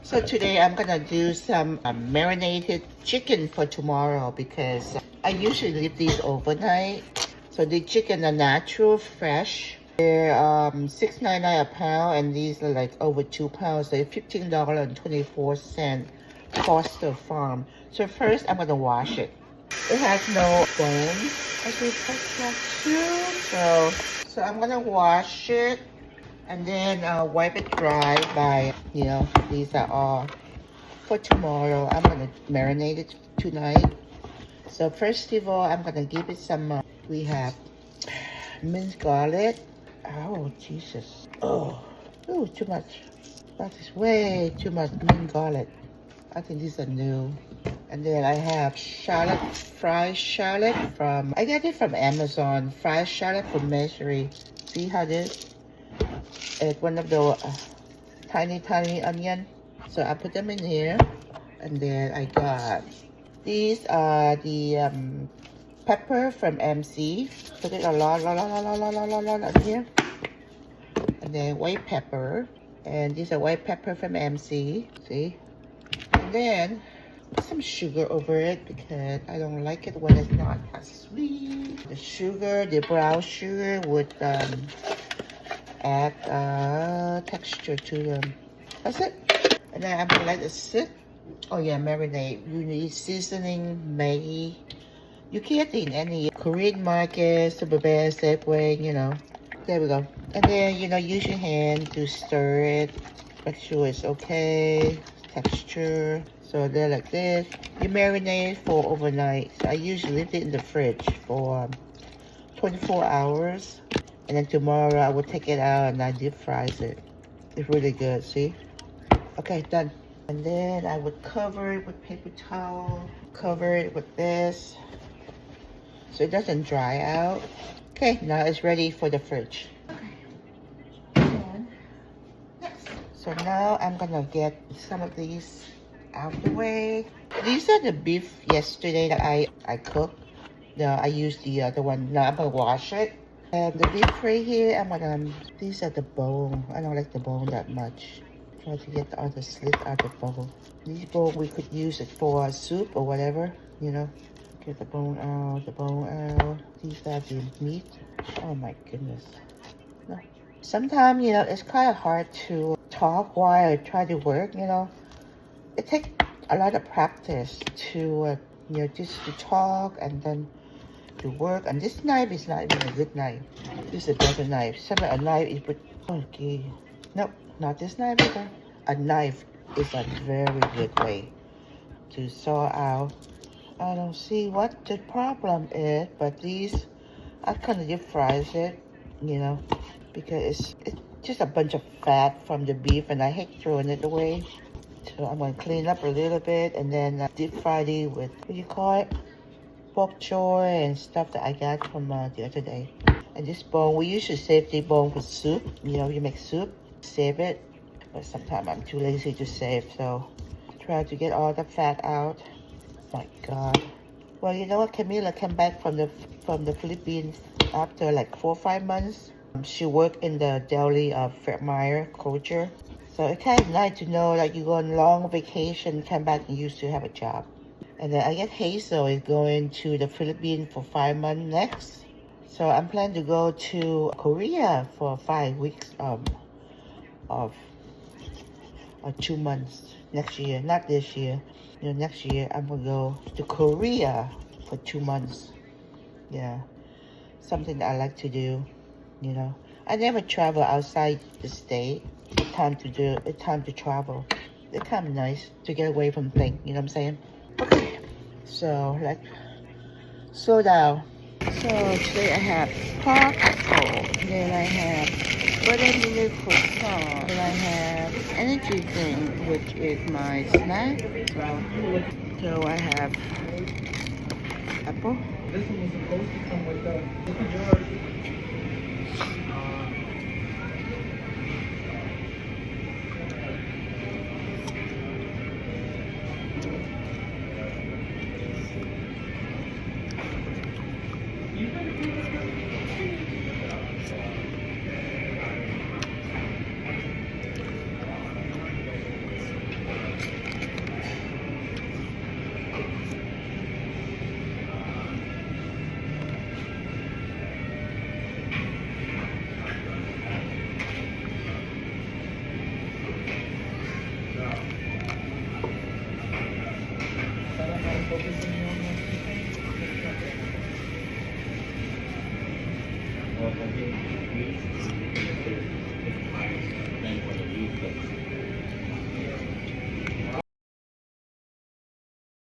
So today I'm gonna do some marinated chicken for tomorrow because I usually leave these overnight. So the chicken are natural, fresh. They're $6.99 a pound, and these are like over 2 pounds. They're $15.24 Foster Farm. So first I'm gonna wash it. It has no bone. I think that's not true. So I'm gonna wash it and then wipe it dry by, these are all for tomorrow. I'm gonna marinate it tonight. So first of all, I'm gonna give it some, we have minced garlic. Oh, Jesus. Oh, too much. That is way too much minced garlic. I think these are new. And then I have shallot, fried shallot from, I got it from Amazon. Fried shallot from Measure. See how this? It's one of the tiny onion. So I put them in here. And then I got, these are the pepper from MC. Put it a lot in here. And then white pepper. And these are white pepper from MC. See? And then put some sugar over it because I don't like it when it's not as sweet. The sugar, the brown sugar would add texture to them. That's it. And then I'm gonna let it sit. Oh yeah, marinate. You need seasoning, Maggi. You can get it in any Korean market, Super Bear, Safeway, There we go. And then, use your hand to stir it. Make sure it's okay. Texture. So they're like this. You marinate for overnight. So I usually leave it in the fridge for 24 hours. And then tomorrow I will take it out and I deep fry it. It's really good, see? Okay, done. And then I would cover it with paper towel. Cover it with this so it doesn't dry out. Okay, now it's ready for the fridge. Okay. So now I'm gonna get some of these out of the way. These are the beef yesterday that I cooked. I used the other one. Now I'm gonna wash it. And the beef right here, these are the bone. I don't like the bone that much. Try to get all the slit out of the bone. These bone, we could use it for soup or whatever, Get the bone out, These are the meat. Oh my goodness. No. Sometimes, it's kind of hard to talk while I try to work, It takes a lot of practice to, just to talk and then to work. And this knife is not even a good knife. This is a better knife. Sometimes a knife is okay. Nope, not this knife either. A knife is a very good way to saw out. I don't see what the problem is, but these, I kind of deep fries it, because it's just a bunch of fat from the beef and I hate throwing it away. So I'm going to clean up a little bit and then deep fry it with, what do you call it? Bok choy and stuff that I got from the other day. And this bone, we usually save the bone for soup. You make soup, save it. But sometimes I'm too lazy to save, so try to get all the fat out. My God. Well, you know what? Camila came back from the Philippines after like 4 or 5 months. She worked in the deli of Fred Meyer culture. So it's kind of nice to know that you go on long vacation, come back and used to have a job. And then I guess Hazel is going to the Philippines for 5 months next. So I'm planning to go to Korea for 5 weeks of 2 months next year. Not this year. Next year I'm gonna go to Korea for 2 months. Yeah, something that I like to do. I never travel outside the state. It's time to do. It's time to travel. It's kind of nice to get away from things. You know what I'm saying? Okay. So let's slow down. So today I have pork roll. Then I have buttermilk croissant. Then I have energy drink, which is my snack. So I have apple. This one was supposed to come with the Or I think we then for the leaf